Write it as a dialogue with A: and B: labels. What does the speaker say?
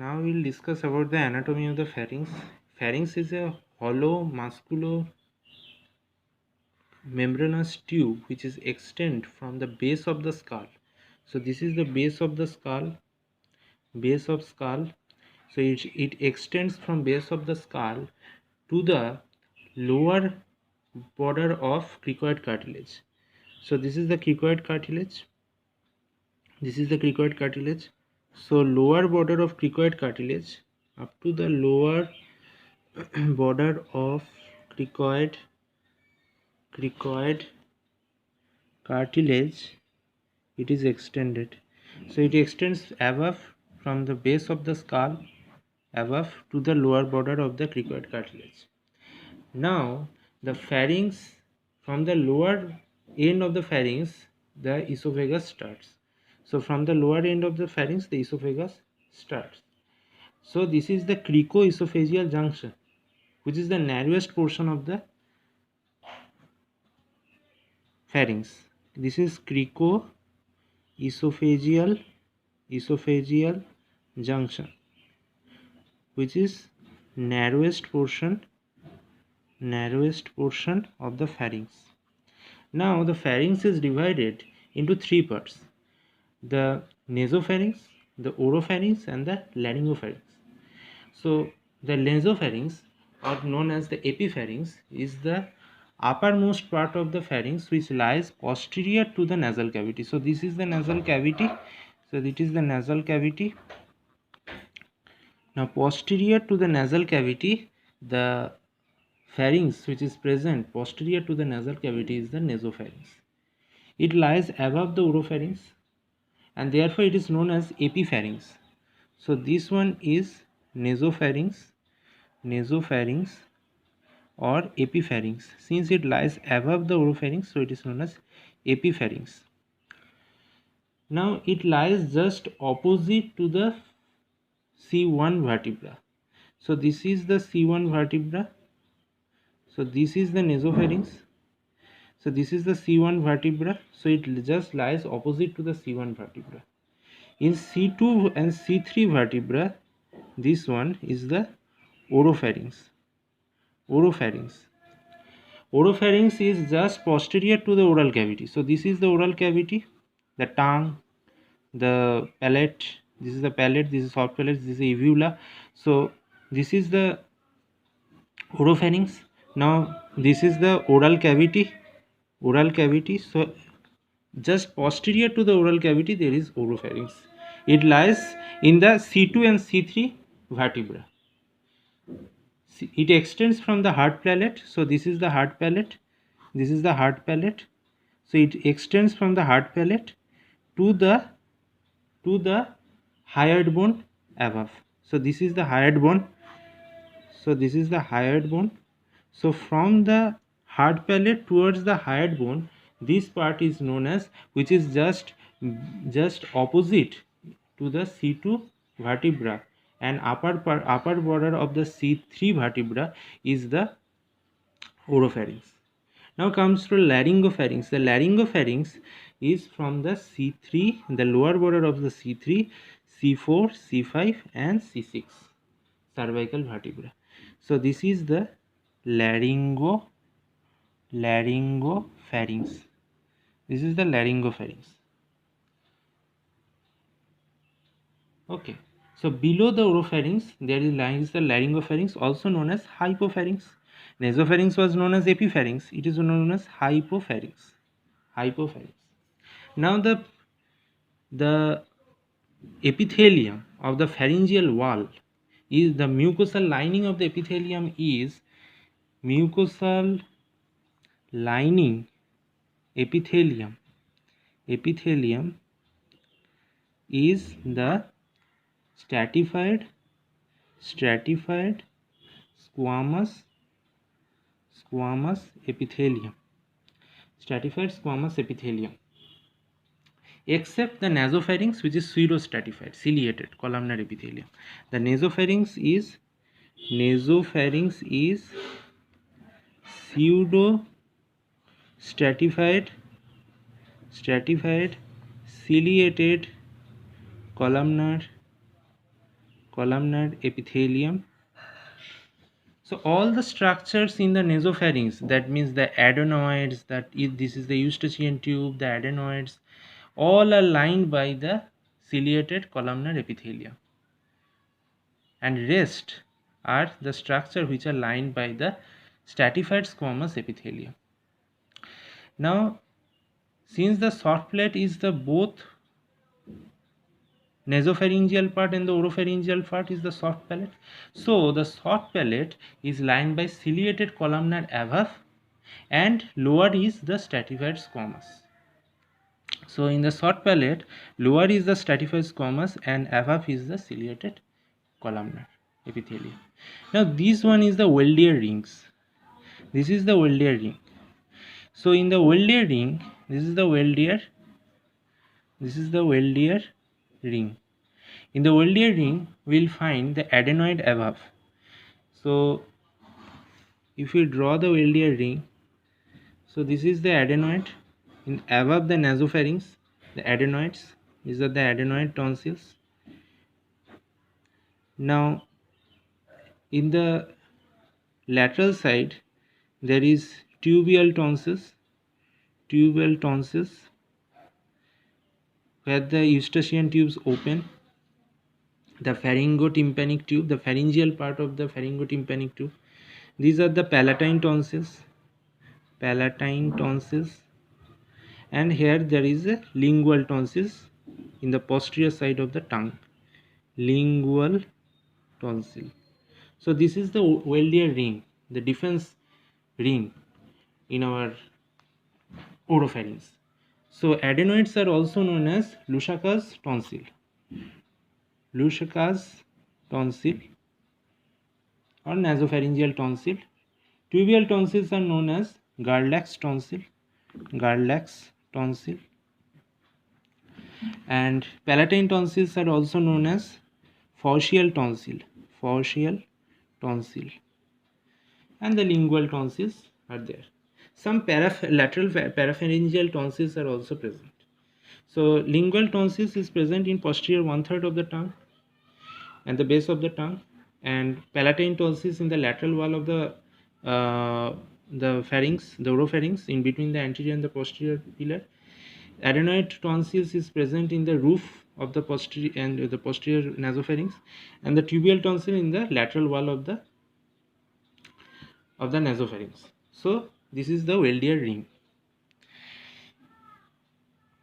A: Now we'll discuss about the anatomy of the pharynx. Pharynx is a hollow muscular membranous tube which is extend from the base of the skull. So this is the base of the skull, base of skull. So it extends from base of the skull to the lower border of cricoid cartilage. So this is the cricoid cartilage. This is the cricoid cartilage. So lower border of cricoid cartilage up to the lower border of cricoid cartilage, it is extended. So it extends above from the base of the skull above to the lower border of the cricoid cartilage. Now the pharynx, from the lower end of the pharynx the esophagus starts. So from the lower end of the pharynx the esophagus starts. So this is the cricoesophageal junction, which is the narrowest portion of the pharynx. This is cricoesophageal junction, which is narrowest portion of the pharynx. Now the pharynx is divided into three parts: the nasopharynx, the oropharynx, and the laryngopharynx. So the nasopharynx, or known as the epipharynx, is the uppermost part of the pharynx which lies posterior to the nasal cavity. So this is the nasal cavity. So it is the nasal cavity. Now posterior to the nasal cavity, the pharynx which is present posterior to the nasal cavity is the nasopharynx. It lies above the oropharynx and therefore it is known as epipharynx. So this one is nasopharynx or epipharynx. Since it lies above the oropharynx, so it is known as epipharynx. Now it lies just opposite to the C1 vertebra. So this is the C1 vertebra. So this is the nasopharynx. So this is the C1 vertebra. So it just lies opposite to the C1 vertebra. In C2 and C3 vertebra, this one is the oropharynx. Oropharynx is just posterior to the oral cavity. So this is the oral cavity, the tongue, the palate. This is the palate, this is soft palate, this is the uvula. So this is the oropharynx. Now this is the oral cavity. So just posterior to the oral cavity there is oropharynx. It lies in the C2 and C3 vertebra. It extends from the hard palate. So this is the hard palate. So it extends from the hard palate to the hyoid bone above. So this is the hyoid bone. So from the hard palate towards the hyoid bone, this part is known as, which is just opposite to the C2 vertebra, and upper border of the C3 vertebra is the oropharynx. Now comes to laryngopharynx. The laryngopharynx is from the C3, the lower border of the C3, C4, C5 and C6 cervical vertebra. So this is the laryngopharynx. This is the laryngopharynx. Okay. So below the oropharynx there lies the laryngopharynx, also known as hypopharynx. Nasopharynx was known as epipharynx. It is known as hypopharynx. Now the epithelium of the pharyngeal wall is the mucosal lining of the epithelium is mucosal lining epithelium is the stratified squamous epithelium. Except the nasopharynx, which is pseudostratified ciliated columnar epithelium. The nasopharynx is pseudo stratified ciliated columnar columnar epithelium. So all the structures in the nasopharynx, that means the adenoids, this is the eustachian tube, the adenoids, all are lined by the ciliated columnar epithelium, and rest are the structure which are lined by the stratified squamous epithelium. Now, since the soft plate is the both nasopharyngeal part and the oropharyngeal part is the soft palate, so the soft palate is lined by ciliated columnar above and lower is the stratified squamous. So in the soft palate, lower is the stratified squamous and above is the ciliated columnar epithelium. Now this one is the Weldier rings. This is the Weldier ring. So in the Weldier ring, this is the Weldier ring. In the Weldier ring, we will find the adenoid above. So if we draw the Weldier ring, so this is the adenoid in above the nasopharynx, the adenoids. These are the adenoid tonsils. Now in the lateral side, there is tubular tonsils, where the eustachian tubes open, the pharyngotympanic tube, the pharyngeal part of the pharyngotympanic tube. These are the palatine tonsils, and here there is a lingual tonsils in the posterior side of the tongue, lingual tonsil. So this is the Weldier ring, the defense ring in our oropharynx. So adenoids are also known as Lusaka's tonsil. Lusaka's tonsil or nasopharyngeal tonsil. Tubular tonsils are known as Garlach's tonsil. And palatine tonsils are also known as Faucial tonsil. And the lingual tonsils are there. Some lateral parapharyngeal tonsils are also present. So lingual tonsils is present in posterior 1/3 of the tongue and the base of the tongue, and palatine tonsils in the lateral wall of the pharynx, the oropharynx, in between the anterior and the posterior pillar. Adenoid tonsils is present in the roof of the posterior nasopharynx, and the tubular tonsil in the lateral wall of the nasopharynx. So this is the Weldier ring.